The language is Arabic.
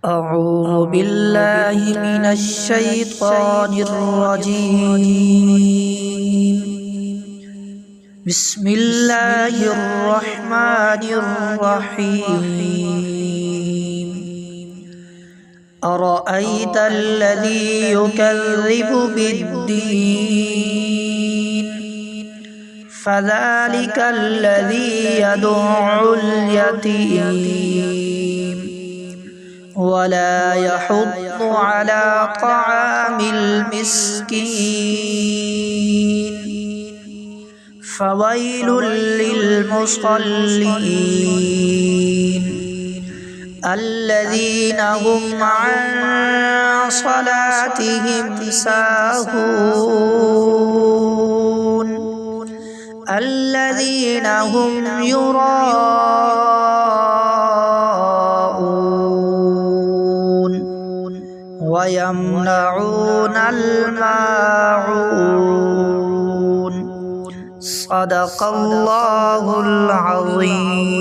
أعوذ بالله من الشيطان الرجيم. بسم الله الرحمن الرحيم. أرأيت الذي يكذب بالدين فذلك الذي يدع اليتيم ولا يحض على طعام المسكين فويل للمصلين الذين هم عن صلاتهم ساهون الذين هم يراءون ويمنعون الماعون. صدق الله العظيم.